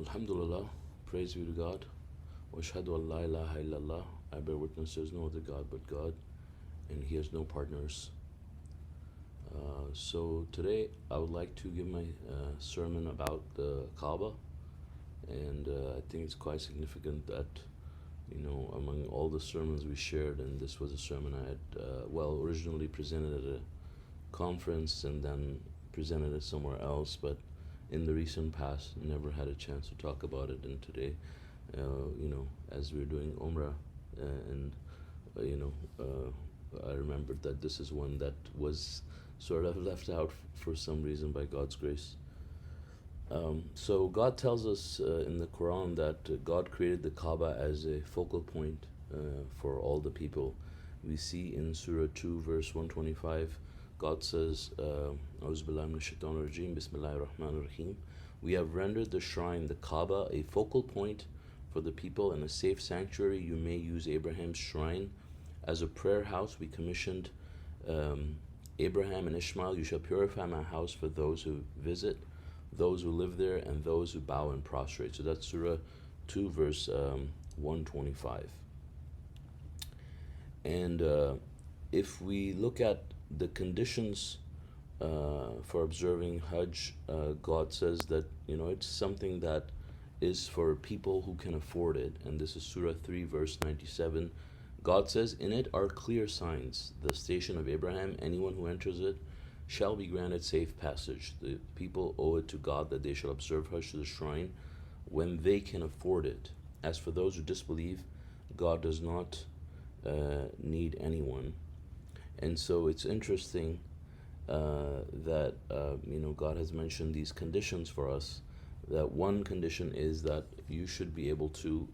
Alhamdulillah, praise be to God. Wa ashhadu an la ilaha illallah. I bear witness there is no other God but God, and He has no partners. So today I would like to give my sermon about the Kaaba, and I think it's quite significant that, among all the sermons we shared, and this was a sermon I had, originally presented at a conference and then presented it somewhere else, but in the recent past never had a chance to talk about it. And today, as we're doing Umrah, and I remembered that this is one that was sort of left out for some reason by God's grace. So God tells us in the Quran that God created the Kaaba as a focal point for all the people. We see in Surah 2 verse 125, God says, A'udhu billahi minash shaitanir rajeem, Bismillahir Rahmanir Rahim. We have rendered the shrine, the Kaaba, a focal point for the people and a safe sanctuary. You may use Abraham's shrine as a prayer house. We commissioned Abraham and Ishmael, you shall purify my house for those who visit, those who live there, and those who bow and prostrate. So that's Surah 2 verse 125. And if we look at the conditions for observing Hajj, God says that it's something that is for people who can afford it, and this is Surah 3 verse 97. God says, in it are clear signs, the station of Abraham, anyone who enters it shall be granted safe passage. The people owe it to God that they shall observe Hajj to the shrine when they can afford it. As for those who disbelieve, God does not need anyone. And so it's interesting that God has mentioned these conditions for us. That one condition is that you should be able to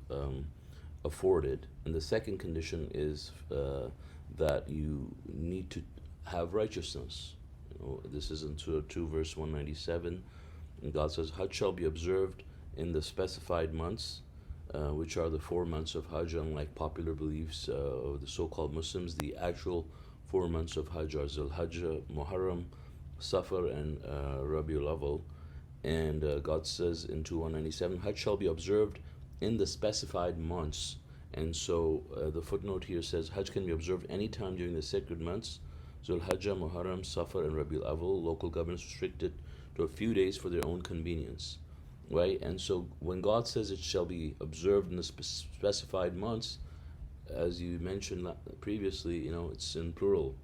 afford it, and the second condition is that you need to have righteousness. This is in Surah 2 verse 197, and God says, Hajj shall be observed in the specified months, which are the 4 months of Hajj. Unlike popular beliefs of the so-called Muslims, the actual 4 months of Hajj are Zulhijjah, Muharram, Safar, and Rabiul Awwal. And God says in 2:197, Hajj shall be observed in the specified months. And so the footnote here says Hajj can be observed anytime during the sacred months, Zulhijjah, Muharram, Safar, and Rabiul Awwal. Local governments restricted to a few days for their own convenience, right? And so when God says it shall be observed in the specified months, as you mentioned previously, it's in plural,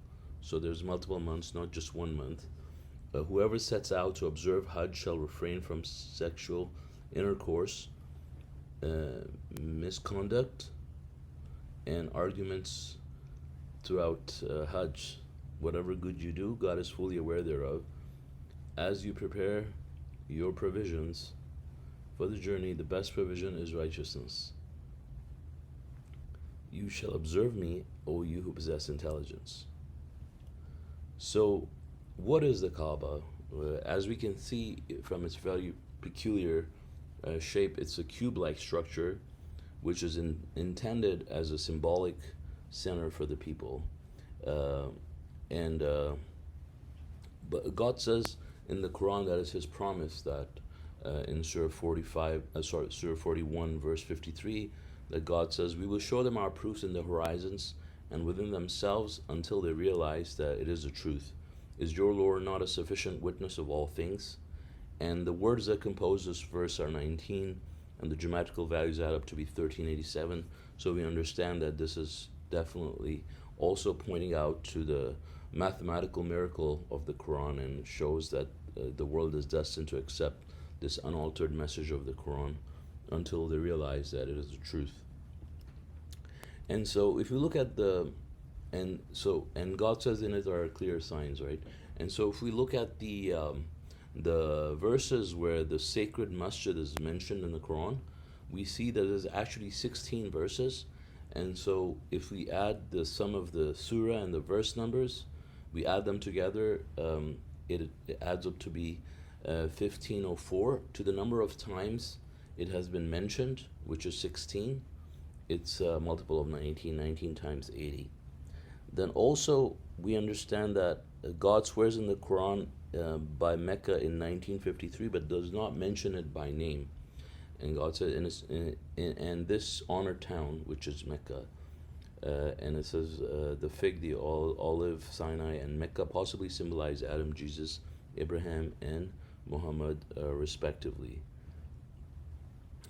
so there's multiple months, not just 1 month. Whoever sets out to observe Hajj shall refrain from sexual intercourse, misconduct, and arguments throughout Hajj. Whatever good you do, God is fully aware thereof. As you prepare your provisions for the journey, the best provision is righteousness. You shall observe me, O you who possess intelligence. So, what is the Kaaba? As we can see from its very peculiar shape, it's a cube-like structure which is intended as a symbolic center for the people. But God says in the Quran that it's His promise that in Surah 41 verse 53, that God says, we will show them our proofs in the horizons and within themselves until they realize that it is the truth. Is your Lord not a sufficient witness of all things? And the words that compose this verse are 19, and the geometrical values add up to be 1387. So we understand that this is definitely also pointing out to the mathematical miracle of the Quran, and shows that the world is destined to accept this unaltered message of the Quran until they realize that it is the truth. And so if you look at and God says in it are clear signs, right? And so if we look at the verses where the sacred masjid is mentioned in the Quran, we see that there's actually 16 verses. And so if we add the sum of the surah and the verse numbers, we add them together, it adds up to be 1504. To the number of times it has been mentioned, which is 16, it's a multiple of 19 times 80. Then also we understand that God swears in the Quran by Mecca in 1953, but does not mention it by name. And God said, and this honored town, which is Mecca, and it says the fig, the olive, Sinai, and Mecca possibly symbolize Adam, Jesus, Abraham, and Muhammad, respectively.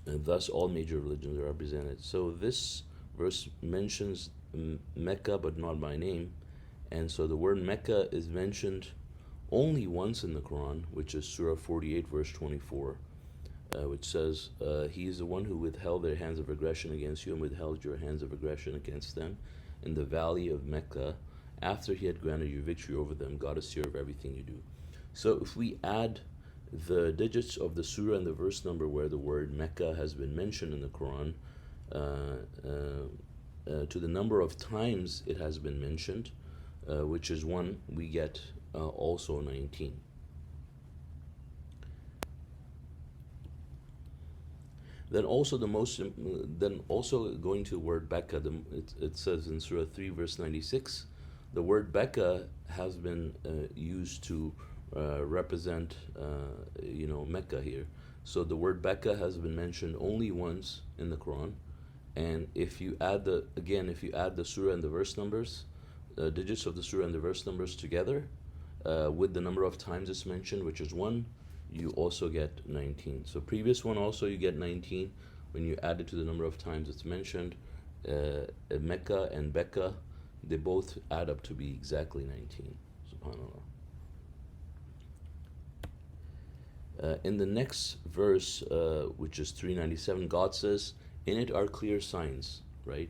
And thus, all major religions are represented. So this verse mentions Mecca, but not by name. And so the word Mecca is mentioned only once in the Quran, which is Surah 48, verse 24, which says, He is the one who withheld their hands of aggression against you and withheld your hands of aggression against them in the valley of Mecca after He had granted you victory over them. God is seer of everything you do. So if we add the digits of the surah and the verse number where the word Mecca has been mentioned in the Quran to the number of times it has been mentioned, which is 1, we get also 19. Then also going to the word Becca, it says in Surah 3 verse 96, the word Becca has been used to represent Mecca here. So the word Becca has been mentioned only once in the Quran, and if you add the surah and the verse numbers, digits of the surah and the verse numbers together, with the number of times it's mentioned, which is 1, you also get 19. So previous one also you get 19 when you add it to the number of times it's mentioned. Mecca and Becca, they both add up to be exactly 19. SubhanAllah. In the next verse, which is 397, God says, in it are clear signs, right?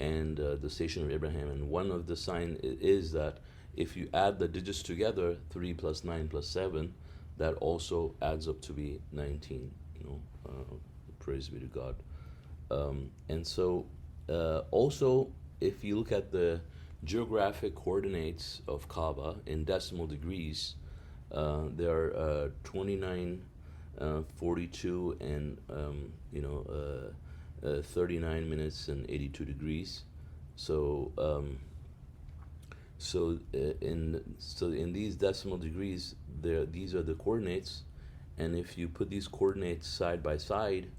And the station of Abraham. And one of the sign is that if you add the digits together, 3 plus 9 plus 7, that also adds up to be 19. Praise be to God. And so also, if you look at the geographic coordinates of Kaaba in decimal degrees, there are 29, 42, and 39 minutes and 82 degrees. So in these decimal degrees, these are the coordinates, and if you put these coordinates side by side,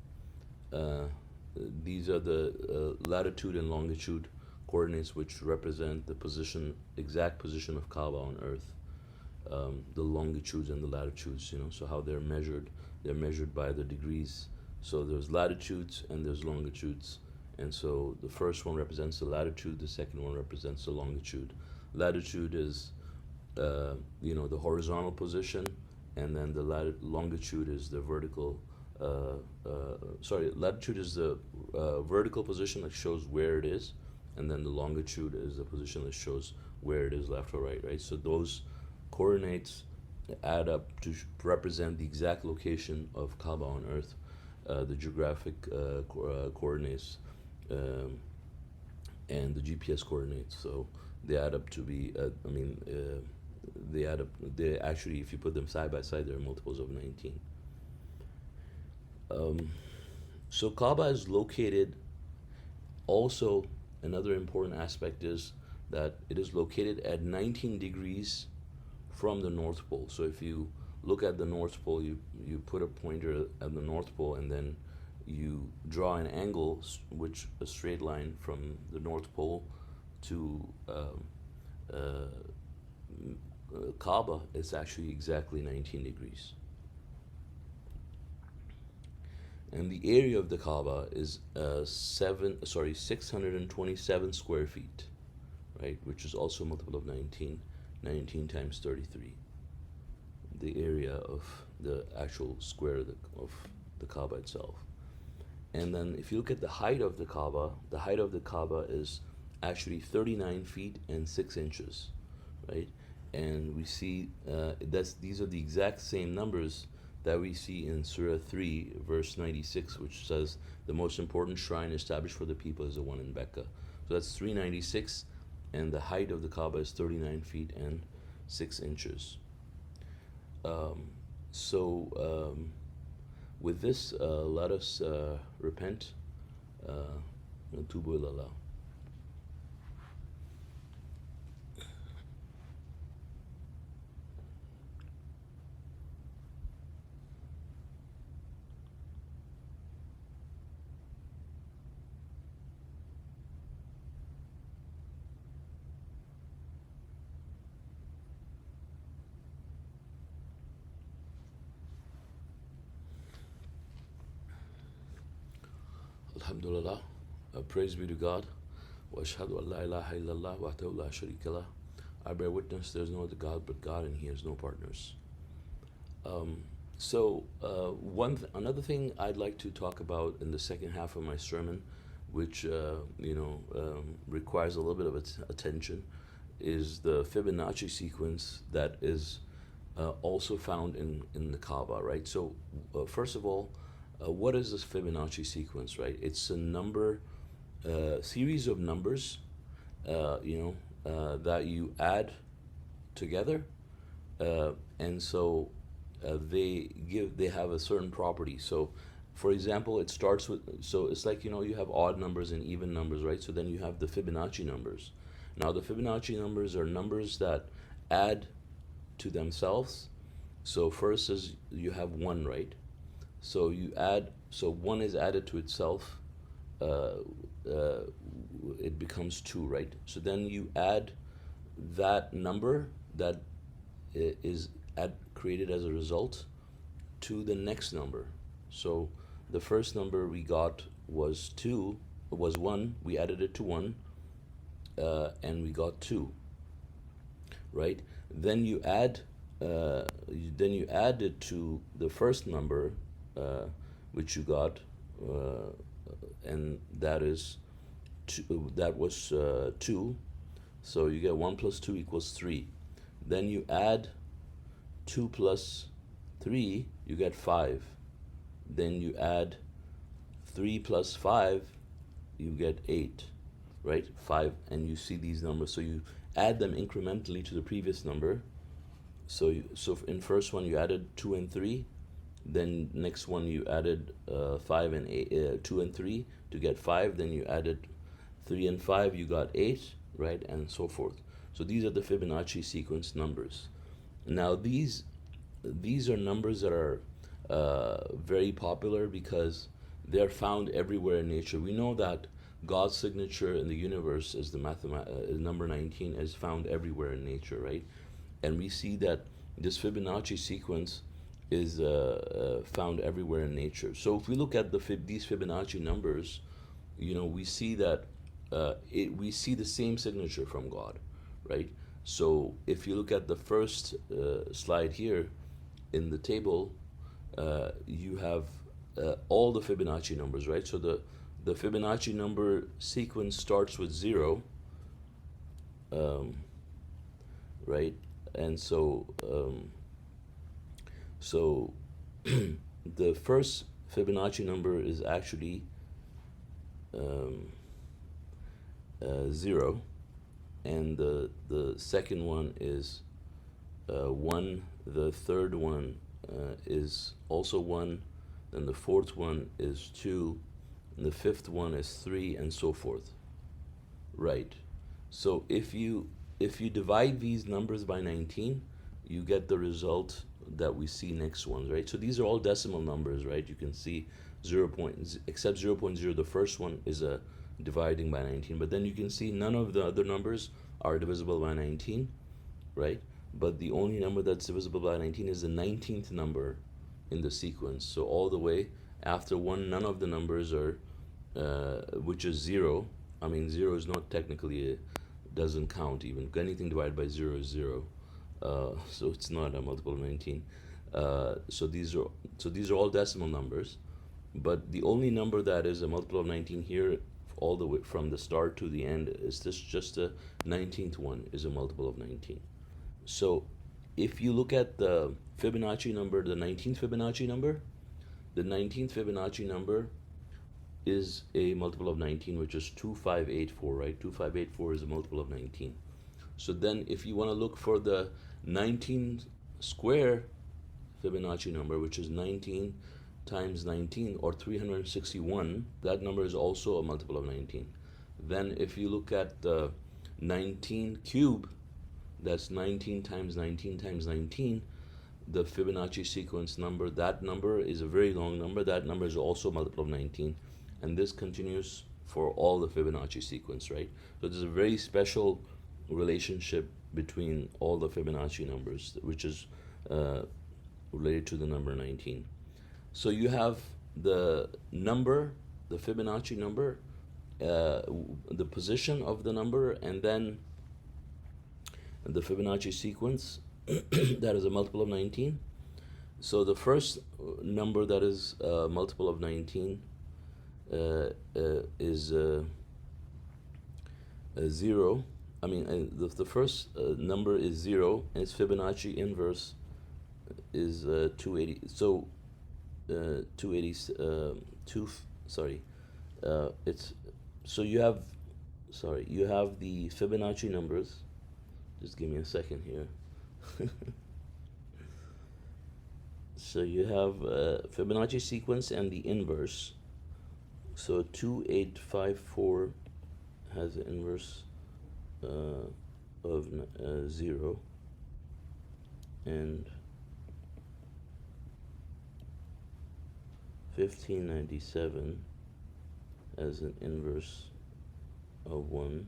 these are the latitude and longitude coordinates, which represent the exact position of Kaaba on Earth. The longitudes and the latitudes, so how they're measured by the degrees. So there's latitudes and there's longitudes, and so the first one represents the latitude, the second one represents the longitude. Latitude is the horizontal position, and then the longitude is the vertical. Latitude is the vertical position that shows where it is, and then the longitude is the position that shows where it is, left or right. Right. So those coordinates add up to represent the exact location of Kaaba on Earth, the geographic coordinates, and the GPS coordinates. So they add up to be, they actually, if you put them side by side, there are multiples of 19. So Kaaba is located, also another important aspect is that it is located at 19 degrees from the North Pole. So if you look at the North Pole, you put a pointer at the North Pole, and then you draw an angle, which a straight line from the North Pole to Kaaba is actually exactly 19 degrees. And the area of the Kaaba is 627 square feet, right? Which is also a multiple of 19. 19 times 33. The area of the actual square of the Kaaba itself. And then if you look at the height of the Kaaba is actually 39 feet and 6 inches, right? And we see these are the exact same numbers that we see in Surah 3, verse 96, which says, the most important shrine established for the people is the one in Mecca. So that's 396, and the height of the Kaaba is 39 feet and 6 inches. With this, let us repent. Tubu ilallah. Alhamdulillah. Praise be to God. Wa ashhadu an la ilaha illallah wahdahu la sharika lah. I bear witness there's no other God but God, and He has no partners. Another thing I'd like to talk about in the second half of my sermon, which requires a little bit of attention, is the Fibonacci sequence that is also found in the Kaaba, right? So, first of all, what is this Fibonacci sequence, right? It's a series of numbers, that you add together, and so they have a certain property. So, for example, it starts with, so it's like, you have odd numbers and even numbers, right? So then you have the Fibonacci numbers. Now the Fibonacci numbers are numbers that add to themselves. So first is you have 1, right? So so 1 is added to itself, it becomes 2, right? So then you add that number that is created as a result to the next number. So the first number we got was 1, we added it to 1, and we got 2, right? Then you add it to the first number, which you got, and that is 2, that was 2. So you get 1 plus 2 equals 3. Then you add 2 plus 3, you get 5. Then you add 3 plus 5, you get 8, right? 5, and you see these numbers. So you add them incrementally to the previous number. So in first one you added 2 and 3. Then next one you added 5 and 8, 2 and 3 to get 5. Then you added 3 and 5, you got 8, right? And so forth. So these are the Fibonacci sequence numbers. Now these are numbers that are very popular because they're found everywhere in nature. We know that God's signature in the universe is number 19 is found everywhere in nature, right? And we see that this Fibonacci sequence is found everywhere in nature. So if we look at these Fibonacci numbers, we see that we see the same signature from God, right? So if you look at the first slide here in the table, you have all the Fibonacci numbers, right? So the Fibonacci number sequence starts with 0, right? And so the first Fibonacci number is actually 0, and the second one is 1. The third one is also 1. Then the fourth one is 2, and the fifth one is 3, and so forth, right? So if you divide these numbers by 19, you get the result that we see next ones, right? So these are all decimal numbers, right? You can see except 0.0, the first one is a dividing by 19, but then you can see none of the other numbers are divisible by 19, right? But the only number that's divisible by 19 is the 19th number in the sequence. So all the way after 1, none of the numbers are, which is 0. I mean, 0 is not technically, doesn't count even. Anything divided by 0 is 0. So it's not a multiple of 19. So these are all decimal numbers, but the only number that is a multiple of 19 here, all the way from the start to the end, is just the 19th one is a multiple of 19. So if you look at the Fibonacci number, the 19th Fibonacci number is a multiple of 19, which is 2584, right? 2584 is a multiple of 19. So then if you want to look for the 19 square Fibonacci number, which is 19 times 19, or 361, that number is also a multiple of 19. Then if you look at the 19 cube, that's 19 times 19 times 19, the Fibonacci sequence number, that number is a very long number. That number is also a multiple of 19. And this continues for all the Fibonacci sequence, right? So there's a very special relationship between all the Fibonacci numbers, which is related to the number 19. So you have the number, the Fibonacci number, the position of the number, and then the Fibonacci sequence that is a multiple of 19. So the first number that is a multiple of 19 is 0. I mean, the first number is 0, and its Fibonacci inverse is 280. So 280. It's so you have the Fibonacci numbers. Just give me a second here. So you have Fibonacci sequence and the inverse. So 2854 has the inverse of 0, and 1597 has an inverse of 1,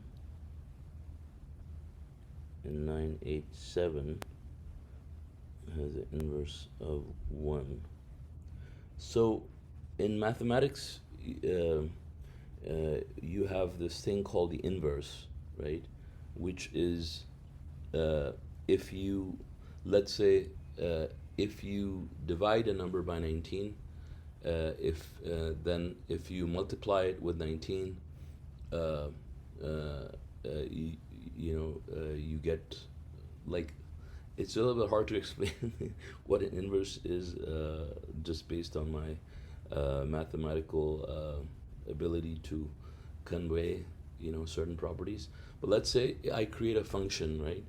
and 987 has an inverse of 1. So in mathematics, you have this thing called the inverse, right? Which is if you, let's say, if you divide a number by 19, then if you multiply it with 19, you get, like, it's a little bit hard to explain what an inverse is, just based on my mathematical ability to convey, certain properties. But let's say I create a function, right,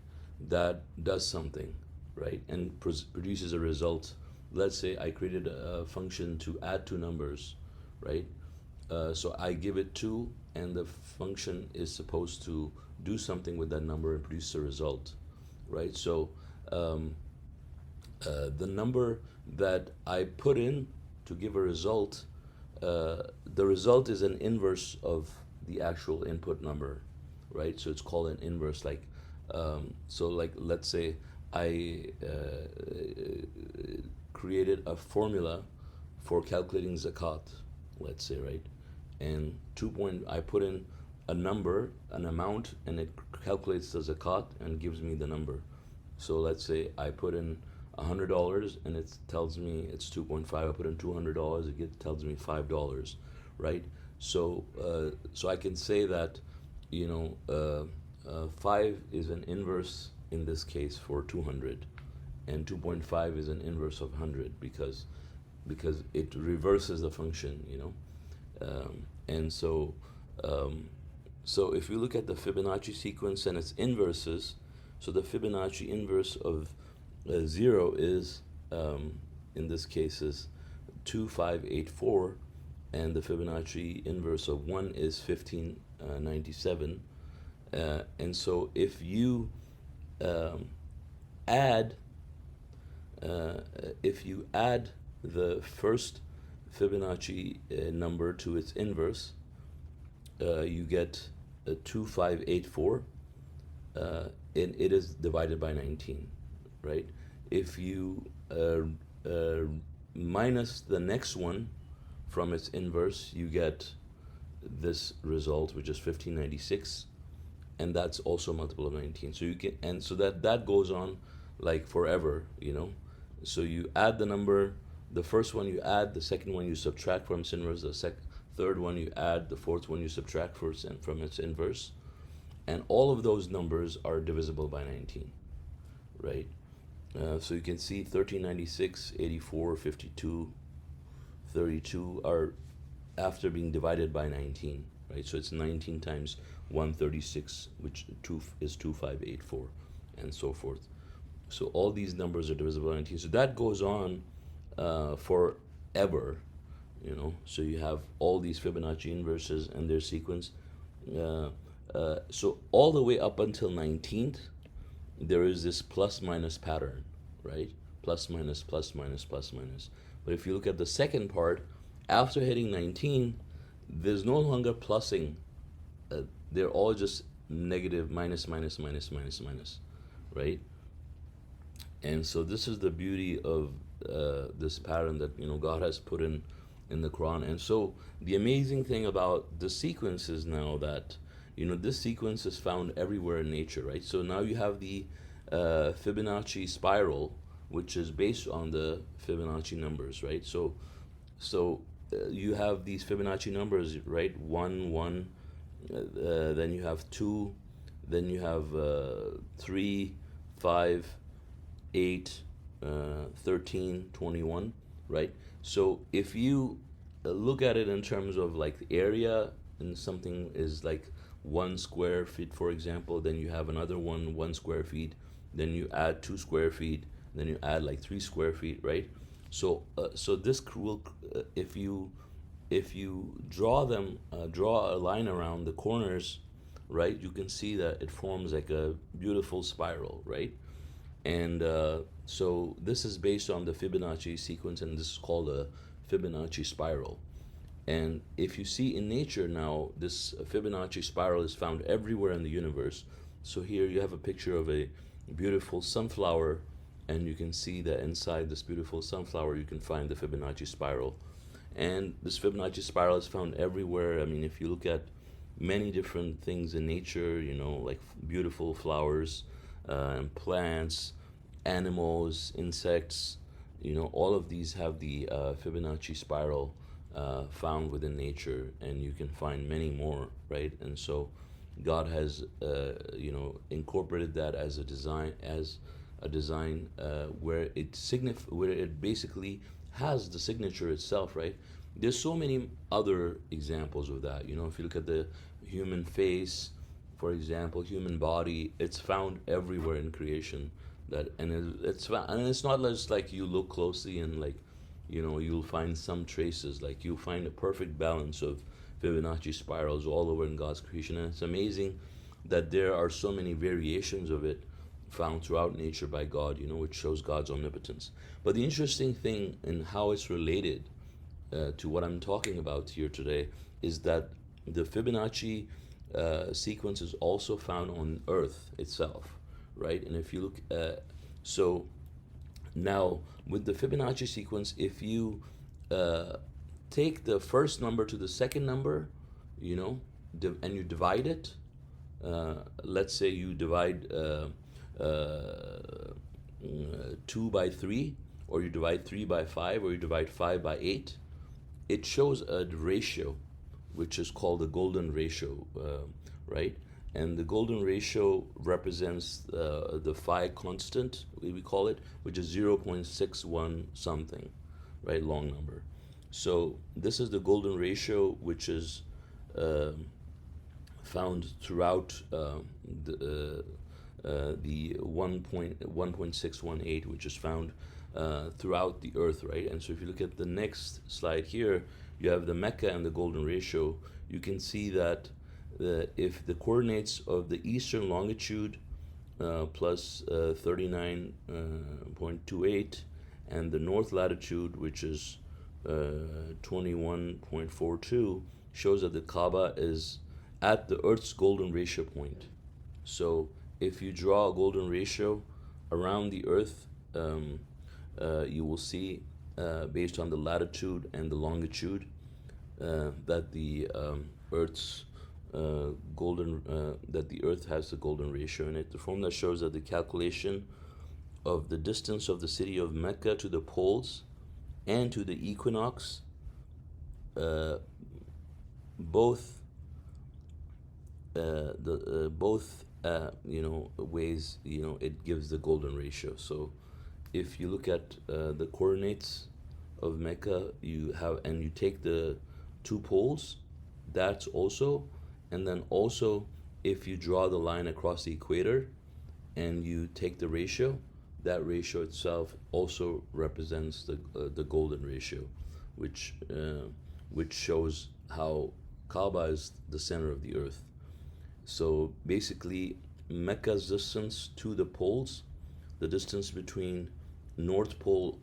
that does something, right, and produces a result. Let's say I created a function to add two numbers, right? So I give it 2, and the function is supposed to do something with that number and produce a result, right? So the number that I put in to give a result, the result is an inverse of the actual input number, right? So it's called an inverse. Let's say I created a formula for calculating zakat, let's say, right? And I put in a number, an amount, and it calculates the zakat and gives me the number. So let's say I put in $100 and it tells me it's 2.5. I put in $200, it tells me $5, right? So I can say that 5 is an inverse in this case for 200, and 2.5 is an inverse of 100 because it reverses the function, and so if you look at the Fibonacci sequence and its inverses, so the Fibonacci inverse of 0 is, in this case, is 2584, and the Fibonacci inverse of 1 is 1597. And so if you add the first Fibonacci number to its inverse, you get 2584, and it is divided by 19, right? If you minus the next one from its inverse, you get this result, which is 1596, and that's also a multiple of 19. So you can, and so that goes on like forever, So you add the number, the first one you add, the second one you subtract from its inverse, the third one you add, the fourth one you subtract from its inverse, and all of those numbers are divisible by 19, right? So you can see 1396, 84, 52, 32 are after being divided by 19, right? So it's 19 times 136, which is 2584, and so forth. So all these numbers are divisible by 19. So that goes on forever, So you have all these Fibonacci inverses and their sequence. So all the way up until 19th, there is this plus minus pattern, right? Plus minus, plus minus, plus minus. But if you look at the second part, after hitting 19, there's no longer plussing. They're all just negative, minus, minus, minus, minus, minus, right? And so this is the beauty of this pattern that God has put in in the Quran. And so the amazing thing about the sequence is now that, this sequence is found everywhere in nature, right? So now you have the Fibonacci spiral, which is based on the Fibonacci numbers, right? So you have these Fibonacci numbers, right? 1, 1, then you have 2, then you have 3, 5, 8, 13, 21, right? So if you look at it in terms of like the area, and something is like 1 square feet, for example, then you have another 1 square feet, then you add 2 square feet, then you add like 3 square feet, right? So this will, if you draw a line around the corners, right, you can see that it forms like a beautiful spiral, right? And so this is based on the Fibonacci sequence, and this is called a Fibonacci spiral. And if you see in nature now, this Fibonacci spiral is found everywhere in the universe. So here you have a picture of a beautiful sunflower, and you can see that inside this beautiful sunflower you can find the Fibonacci spiral. And this Fibonacci spiral is found everywhere. I mean, if you look at many different things in nature, like beautiful flowers, and plants, animals, insects, all of these have the Fibonacci spiral found within nature, and you can find many more, right? And so God has, incorporated that as a design where it basically has the signature itself, right? There's so many other examples of that. If you look at the human face, for example, human body, it's found everywhere in creation. It's found, and it's not just like you look closely and like, you'll find some traces. Like you'll find a perfect balance of Fibonacci spirals all over in God's creation, and it's amazing that there are so many variations of it found throughout nature by God, which shows God's omnipotence. But the interesting thing in how it's related to what I'm talking about here today is that the Fibonacci sequence is also found on Earth itself, right? And if you look, so now with the Fibonacci sequence, if you take the first number to the second number, and you divide it, let's say you divide 2 by 3, or you divide 3 by 5, or you divide 5 by 8, it shows a ratio, which is called the golden ratio, right? And the golden ratio represents the phi constant, we call it, which is 0.61 something, right? Long number. So this is the golden ratio, which is found throughout the 1.618, which is found throughout the earth, right? And so if you look at the next slide here, you have the Mecca and the golden ratio. You can see that if the coordinates of the eastern longitude plus 39.28 and the north latitude, which is 21.42, shows that the Kaaba is at the Earth's golden ratio point. So if you draw a golden ratio around the Earth, you will see, based on the latitude and the longitude, that the Earth's that the Earth has the golden ratio in it. The formula shows that the calculation of the distance of the city of Mecca to the poles and to the equinox, both ways, it gives the golden ratio. So if you look at the coordinates of Mecca, you take the 2 poles, that's also, and then also if you draw the line across the equator and you take the ratio, that ratio itself also represents the golden ratio, which shows how Kaaba is the center of the earth. So basically, Mecca's distance to the poles, the distance between North Pole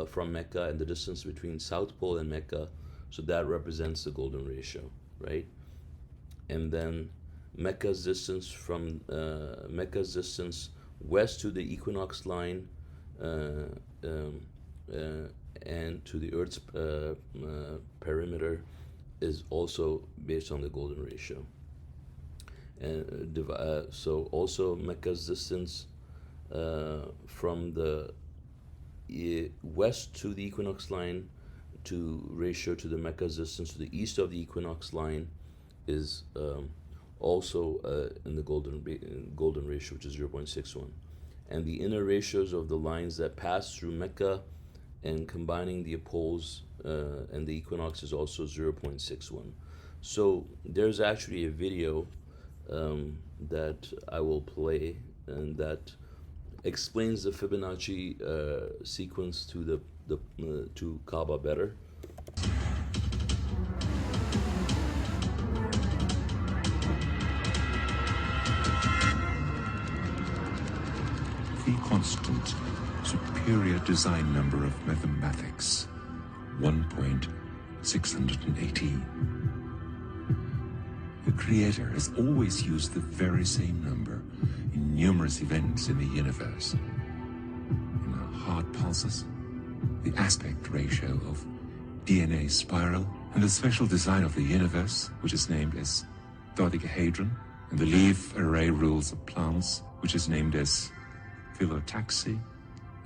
from Mecca and the distance between South Pole and Mecca, so that represents the golden ratio, right? And then Mecca's distance west to the equinox line, and to the Earth's perimeter is also based on the golden ratio. And so also Mecca's distance from the west to the equinox line to ratio to the Mecca's distance to the east of the equinox line is also in the golden ratio, which is 0.61. And the inner ratios of the lines that pass through Mecca and combining the poles and the equinox is also 0.61. So there's actually a video that I will play and that explains the Fibonacci sequence to to Kaaba better. The constant, superior design number of mathematics, 1.618. The Creator has always used the very same number in numerous events in the universe. In our heart pulses, the aspect ratio of DNA spiral, and the special design of the universe, which is named as dodecahedron, and the leaf array rules of plants, which is named as phyllotaxy,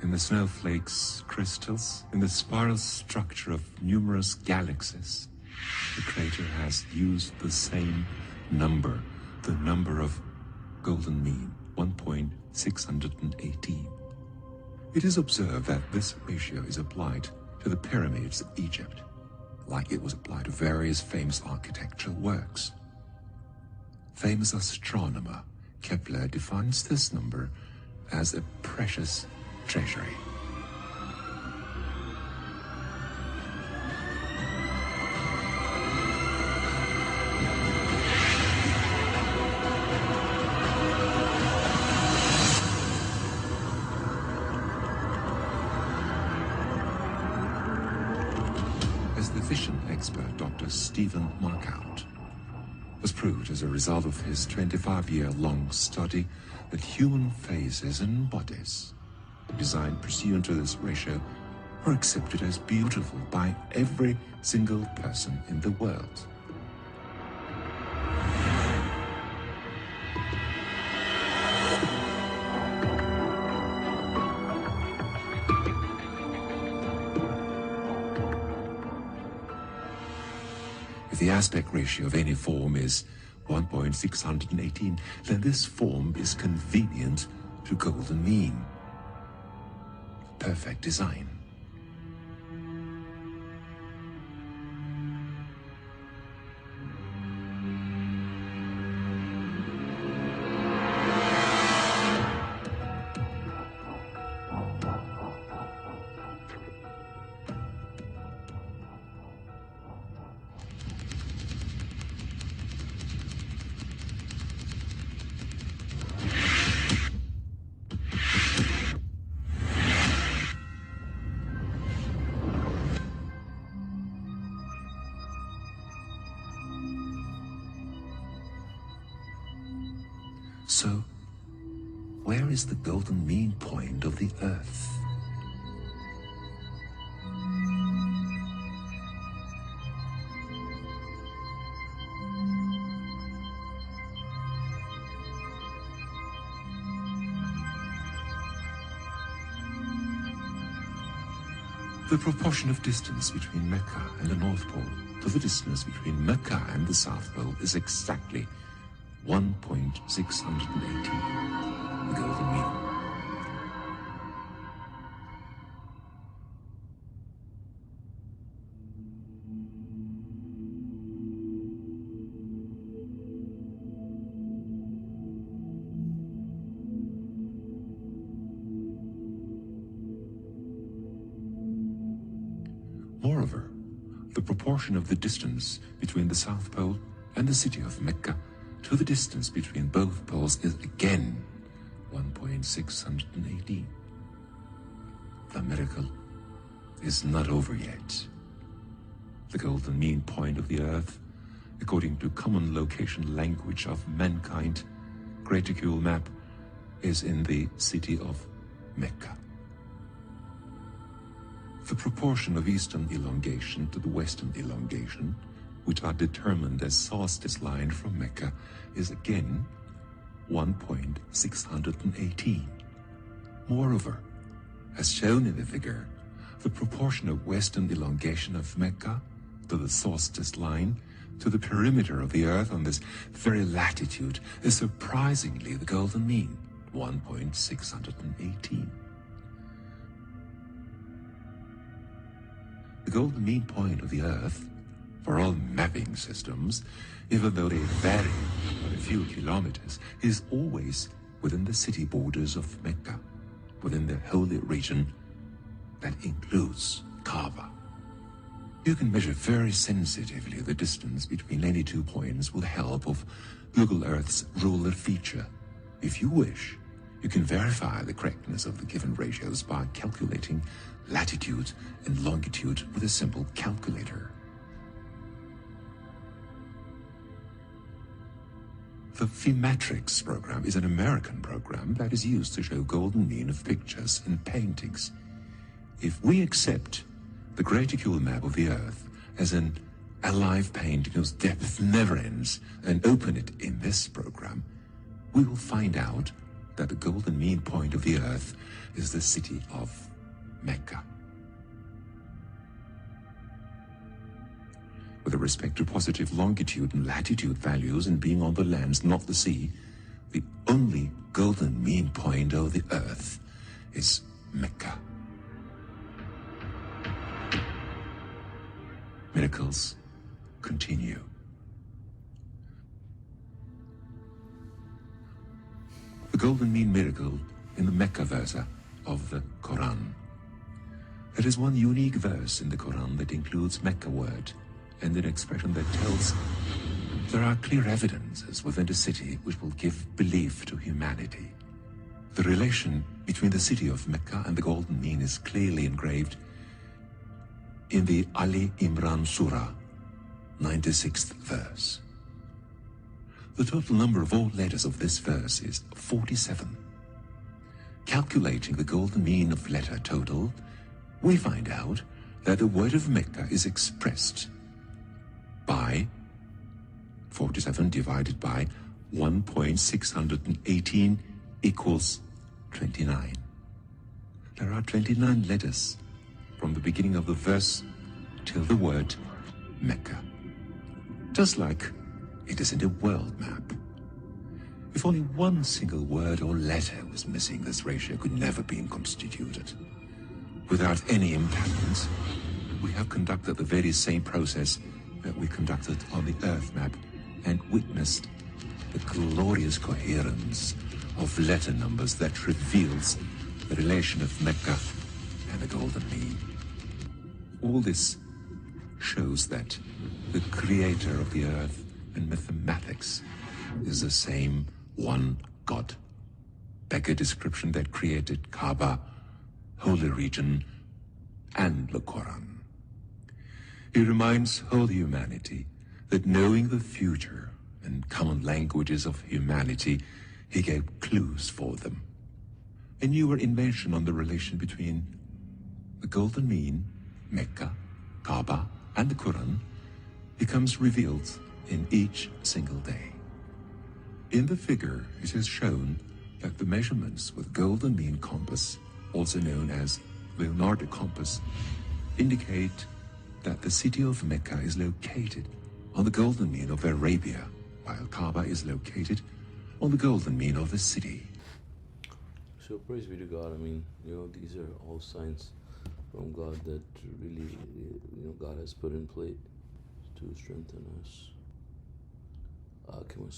in the snowflakes, crystals, in the spiral structure of numerous galaxies. The Creator has used the same number, the number of golden mean, 1.618. It is observed that this ratio is applied to the pyramids of Egypt, like it was applied to various famous architectural works. Famous astronomer Kepler defines this number as a precious treasury. As the vision expert Dr. Stephen Markout was proved as a result of his 25-year-long study that human faces and bodies designed pursuant to this ratio are accepted as beautiful by every single person in the world. If the aspect ratio of any form is 1.618, then this form is convenient to golden mean. Perfect design. So, where is the golden mean point of the Earth? The proportion of distance between Mecca and the North Pole to the distance between Mecca and the South Pole is exactly 1.618, the golden mean. Moreover, the proportion of the distance between the South Pole and the city of Mecca to the distance between both poles is again 1.618. The miracle is not over yet. The golden mean point of the Earth, according to common location language of mankind, graticule map, is in the city of Mecca. The proportion of eastern elongation to the western elongation, which are determined as solstice line from Mecca, is again 1.618. Moreover, as shown in the figure, the proportion of western elongation of Mecca to the solstice line to the perimeter of the Earth on this very latitude is surprisingly the golden mean, 1.618. The golden mean point of the Earth, for all mapping systems, even though they vary by a few kilometers, is always within the city borders of Mecca, within the holy region that includes Kaaba. You can measure very sensitively the distance between any 2 points with the help of Google Earth's ruler feature. If you wish, you can verify the correctness of the given ratios by calculating latitude and longitude with a simple calculator. The Fibonacci program is an American program that is used to show golden mean of pictures and paintings. If we accept the graticule map of the Earth as an alive painting whose depth never ends and open it in this program, we will find out that the golden mean point of the Earth is the city of Mecca. With respect to positive longitude and latitude values and being on the lands, not the sea, the only golden mean point of the Earth is Mecca. Miracles continue. The golden mean miracle in the Mecca verse of the Quran. There is one unique verse in the Quran that includes Mecca word and an expression that tells there are clear evidences within the city which will give belief to humanity. The relation between the city of Mecca and the golden mean is clearly engraved in the Ali Imran Surah, 96th verse. The total number of all letters of this verse is 47. Calculating the golden mean of letter total, we find out that the word of Mecca is expressed by 47 divided by 1.618 equals 29. There are 29 letters from the beginning of the verse till the word Mecca. Just like it is in the world map. If only one single word or letter was missing, this ratio could never be constituted. Without any imbalance, we have conducted the very same process that we conducted on the Earth map and witnessed the glorious coherence of letter numbers that reveals the relation of Mecca and the golden mean. All this shows that the creator of the earth and mathematics is the same one God. Becker description that created Kaaba, holy region, and the Quran. He reminds whole humanity that knowing the future and common languages of humanity, he gave clues for them. A newer invention on the relation between the golden mean, Mecca, Kaaba, and the Quran becomes revealed in each single day. In the figure, it is shown that the measurements with golden mean compass, also known as Leonardo compass, indicate that the city of Mecca is located on the golden mean of Arabia, while Kaaba is located on the golden mean of the city. So praise be to God. I mean, these are all signs from God that really, God has put in place to strengthen us. Akim